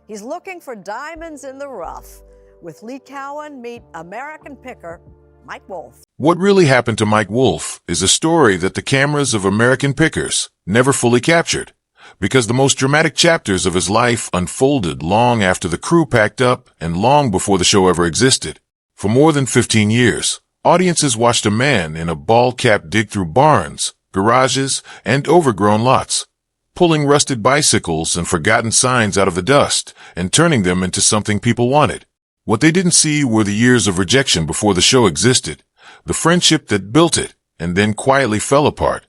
He's looking for diamonds in the rough. With Lee Cowan, meet American picker Mike Wolfe. What really happened to Mike Wolfe is a story that the cameras of American pickers never fully captured, because the most dramatic chapters of his life unfolded long after the crew packed up and long before the show ever existed. For more than 15 years, audiences watched a man in a ball cap dig through barns, garages, and overgrown lots, pulling rusted bicycles and forgotten signs out of the dust and turning them into something people wanted. What they didn't see were the years of rejection before the show existed, the friendship that built it and then quietly fell apart,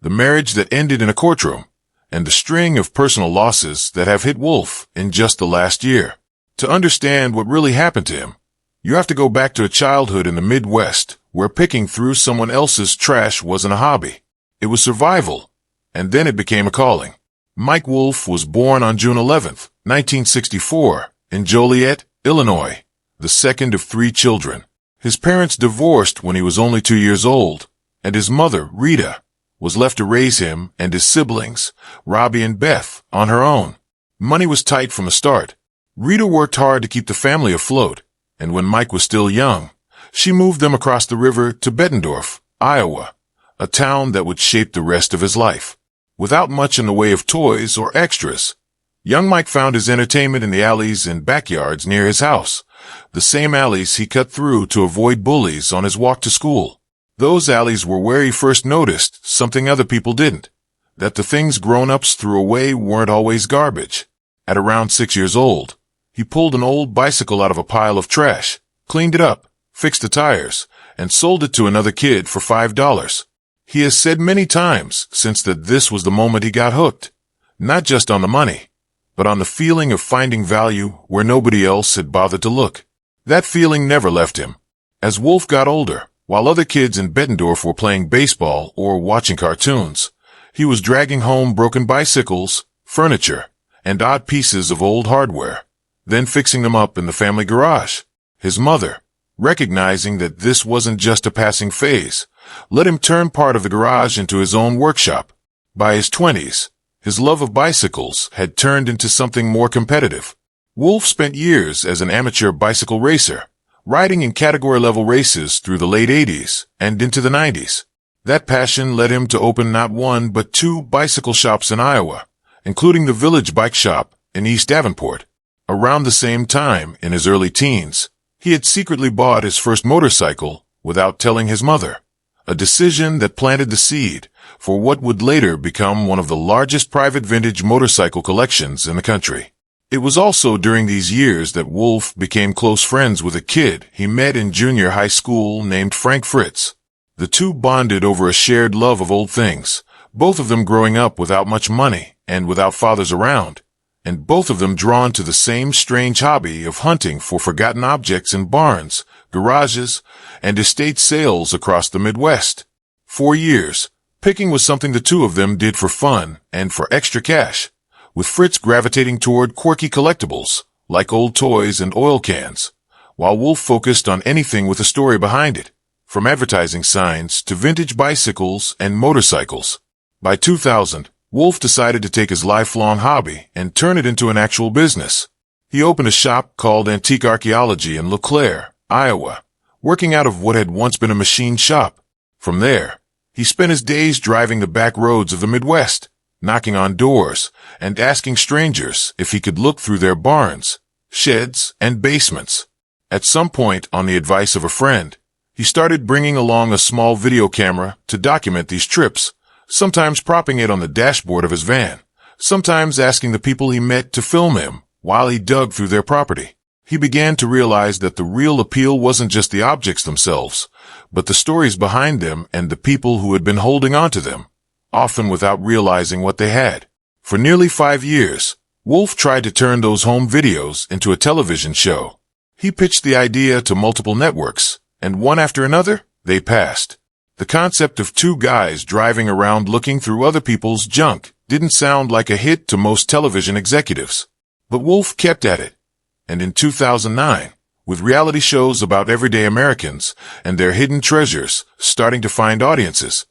the marriage that ended in a courtroom, and the string of personal losses that have hit Wolfe in just the last year. To understand what really happened to him, you have to go back to a childhood in the Midwest where picking through someone else's trash wasn't a hobby. It was survival, and then it became a calling. Mike Wolfe was born on June 11th, 1964, in Joliet, Illinois, the second of 3 children. His parents divorced when he was only 2 years old, and his mother, Rita, was left to raise him and his siblings, Robbie and Beth, on her own. Money was tight from the start. Rita worked hard to keep the family afloat, and when Mike was still young, she moved them across the river to Bettendorf, Iowa, a town that would shape the rest of his life. Without much in the way of toys or extras, young Mike found his entertainment in the alleys and backyards near his house, the same alleys he cut through to avoid bullies on his walk to school. Those alleys were where he first noticed something other people didn't, that the things grown-ups threw away weren't always garbage. At around 6 years old, he pulled an old bicycle out of a pile of trash, cleaned it up, fixed the tires, and sold it to another kid for $5. He has said many times since that this was the moment he got hooked, not just on the money, but on the feeling of finding value where nobody else had bothered to look. That feeling never left him. As Wolfe got older, while other kids in Bettendorf were playing baseball or watching cartoons, he was dragging home broken bicycles, furniture, and odd pieces of old hardware, then fixing them up in the family garage. His mother, recognizing that this wasn't just a passing phase, let him turn part of the garage into his own workshop. By his 20s, his love of bicycles had turned into something more competitive. Wolfe spent years as an amateur bicycle racer, riding in category-level races through the late 80s and into the 90s. That passion led him to open not 1 but 2 bicycle shops in Iowa, including the Village Bike Shop in East Davenport. Around the same time, in his early teens, he had secretly bought his first motorcycle without telling his mother, a decision that planted the seed for what would later become one of the largest private vintage motorcycle collections in the country. It was also during these years that Wolfe became close friends with a kid he met in junior high school named Frank Fritz. The two bonded over a shared love of old things, both of them growing up without much money and without fathers around, and both of them drawn to the same strange hobby of hunting for forgotten objects in barns, garages, and estate sales across the Midwest. For years, picking was something the two of them did for fun and for extra cash, with Fritz gravitating toward quirky collectibles, like old toys and oil cans, while Wolfe focused on anything with a story behind it, from advertising signs to vintage bicycles and motorcycles. By 2000, Wolfe decided to take his lifelong hobby and turn it into an actual business. He opened a shop called Antique Archaeology in Eau Claire, Iowa, working out of what had once been a machine shop. From there, he spent his days driving the back roads of the Midwest, knocking on doors and asking strangers if he could look through their barns, sheds, and basements. At some point, on the advice of a friend, he started bringing along a small video camera to document these trips, sometimes propping it on the dashboard of his van, sometimes asking the people he met to film him while he dug through their property. He began to realize that the real appeal wasn't just the objects themselves, but the stories behind them and the people who had been holding on to them, often without realizing what they had. For nearly 5 years, Wolfe tried to turn those home videos into a television show. He pitched the idea to multiple networks, and one after another, they passed. The concept of 2 guys driving around looking through other people's junk didn't sound like a hit to most television executives. But Wolfe kept at it. And in 2009, with reality shows about everyday Americans and their hidden treasures starting to find audiences,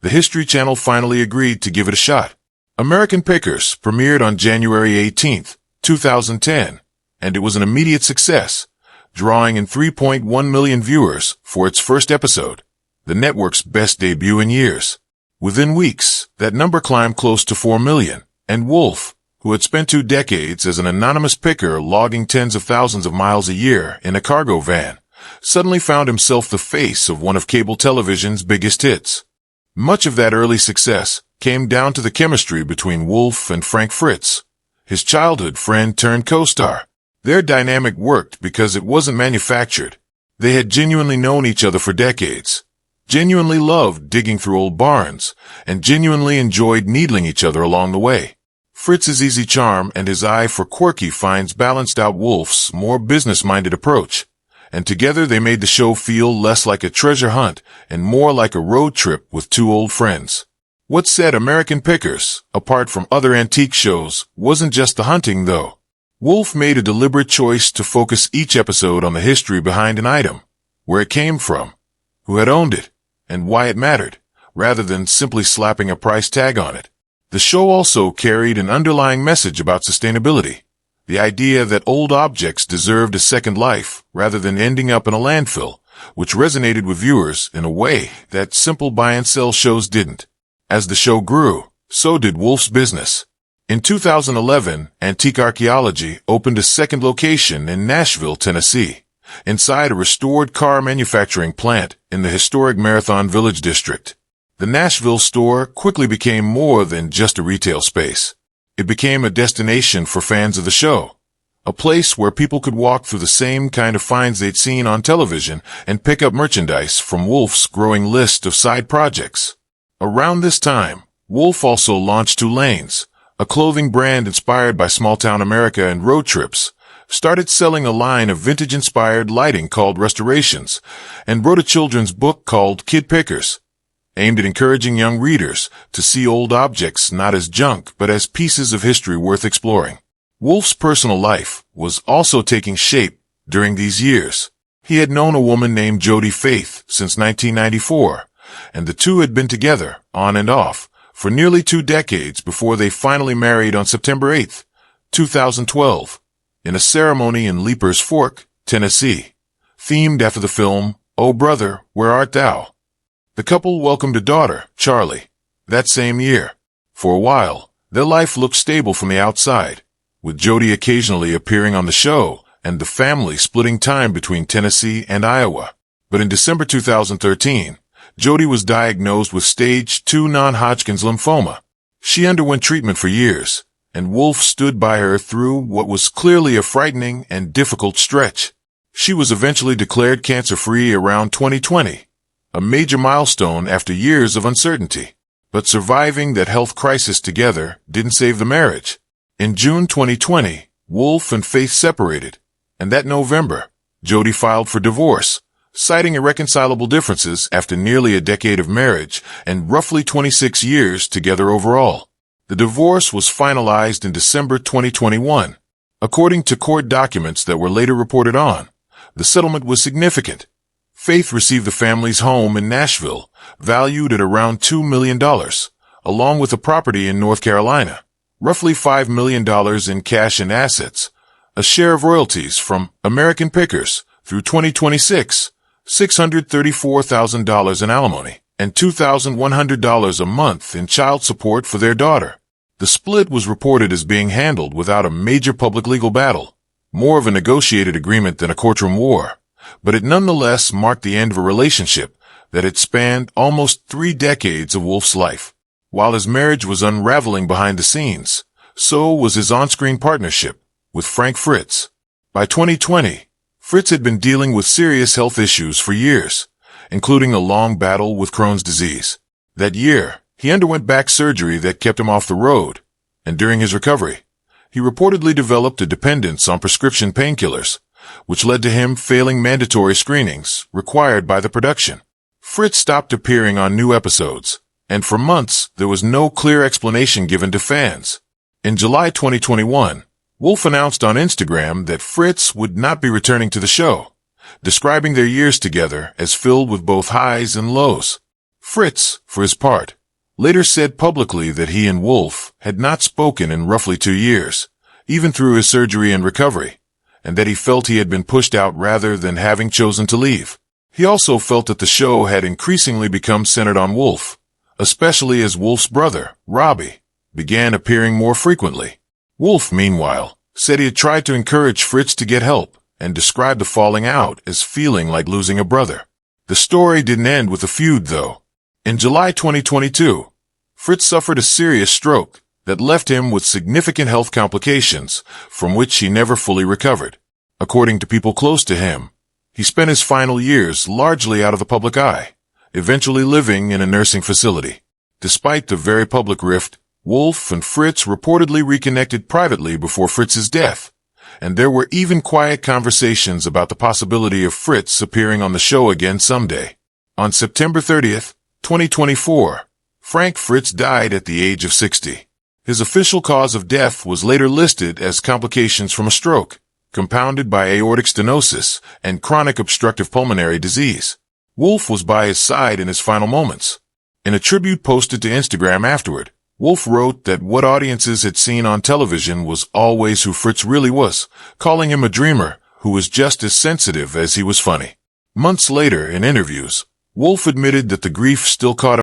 the History Channel finally agreed to give it a shot. American Pickers premiered on January 18th, 2010, and it was an immediate success, drawing in 3.1 million viewers for its first episode, the network's best debut in years. Within weeks, that number climbed close to 4 million, and Wolfe, who had spent 2 decades as an anonymous picker logging tens of thousands of miles a year in a cargo van, suddenly found himself the face of one of cable television's biggest hits. Much of that early success came down to the chemistry between Wolfe and Frank Fritz, his childhood friend turned co-star. Their dynamic worked because it wasn't manufactured. They had genuinely known each other for decades, genuinely loved digging through old barns, and genuinely enjoyed needling each other along the way. Fritz's easy charm and his eye for quirky finds balanced out Wolfe's more business-minded approach, and together they made the show feel less like a treasure hunt and more like a road trip with 2 old friends. What set American Pickers apart from other antique shows wasn't just the hunting, though. Wolfe made a deliberate choice to focus each episode on the history behind an item, where it came from, who had owned it, and why it mattered, rather than simply slapping a price tag on it. The show also carried an underlying message about sustainability, the idea that old objects deserved a second life rather than ending up in a landfill, which resonated with viewers in a way that simple buy and sell shows didn't. As the show grew, so did Wolfe's business. In 2011, Antique Archaeology opened a second location in Nashville, Tennessee, inside a restored car manufacturing plant in the historic Marathon Village district. The Nashville store quickly became more than just a retail space. It became a destination for fans of the show, a place where people could walk through the same kind of finds they'd seen on television and pick up merchandise from Wolfe's growing list of side projects. Around this time, Wolfe also launched Tulane's, a clothing brand inspired by small-town America and road trips, started selling a line of vintage-inspired lighting called Restorations, and wrote a children's book called Kid Pickers, aimed at encouraging young readers to see old objects not as junk but as pieces of history worth exploring. Wolfe's personal life was also taking shape during these years. He had known a woman named Jody Faith since 1994, and the two had been together, on and off, for nearly 2 decades before they finally married on September 8, 2012, in a ceremony in Leapers Fork, Tennessee, themed after the film Oh Brother, Where Art Thou? The couple welcomed a daughter, Charlie, that same year. For a while, their life looked stable from the outside, with Jody occasionally appearing on the show and the family splitting time between Tennessee and Iowa. But in December 2013, Jody was diagnosed with stage 2 non-Hodgkin's lymphoma. She underwent treatment for years, and Wolfe stood by her through what was clearly a frightening and difficult stretch. She was eventually declared cancer-free around 2020, a major milestone after years of uncertainty. But surviving that health crisis together didn't save the marriage. In June 2020, Wolfe and Faith separated, and that November, Jody filed for divorce, citing irreconcilable differences after nearly a decade of marriage and roughly 26 years together overall. The divorce was finalized in December 2021. According to court documents that were later reported on, the settlement was significant. Faith received the family's home in Nashville, valued at around $2 million, along with a property in North Carolina, roughly $5 million in cash and assets, a share of royalties from American Pickers through 2026, $634,000 in alimony, and $2,100 a month in child support for their daughter. The split was reported as being handled without a major public legal battle, more of a negotiated agreement than a courtroom war, but it nonetheless marked the end of a relationship that had spanned almost 3 decades of Wolfe's life. While his marriage was unraveling behind the scenes, so was his on-screen partnership with Frank Fritz. By 2020, Fritz had been dealing with serious health issues for years, including a long battle with Crohn's disease. That year, he underwent back surgery that kept him off the road, and during his recovery, he reportedly developed a dependence on prescription painkillers, which led to him failing mandatory screenings required by the production. Fritz stopped appearing on new episodes, and for months there was no clear explanation given to fans. In July 2021, Wolfe announced on Instagram that Fritz would not be returning to the show, describing their years together as filled with both highs and lows. Fritz, for his part, later said publicly that he and Wolfe had not spoken in roughly 2 years, even through his surgery and recovery, and that he felt he had been pushed out rather than having chosen to leave. He also felt that the show had increasingly become centered on Wolfe, especially as Wolfe's brother, Robbie, began appearing more frequently. Wolfe, meanwhile, said he had tried to encourage Fritz to get help and described the falling out as feeling like losing a brother. The story didn't end with a feud, though. In July 2022, Fritz suffered a serious stroke that left him with significant health complications from which he never fully recovered. According to people close to him, he spent his final years largely out of the public eye, eventually living in a nursing facility. Despite the very public rift, Wolfe and Fritz reportedly reconnected privately before Fritz's death, and there were even quiet conversations about the possibility of Fritz appearing on the show again someday. On September 30th, 2024, Frank Fritz died at the age of 60. His official cause of death was later listed as complications from a stroke, compounded by aortic stenosis and chronic obstructive pulmonary disease. Wolfe was by his side in his final moments. In a tribute posted to Instagram afterward, Wolfe wrote that what audiences had seen on television was always who Fritz really was, calling him a dreamer who was just as sensitive as he was funny. Months later, in interviews, Wolfe admitted that the grief still caught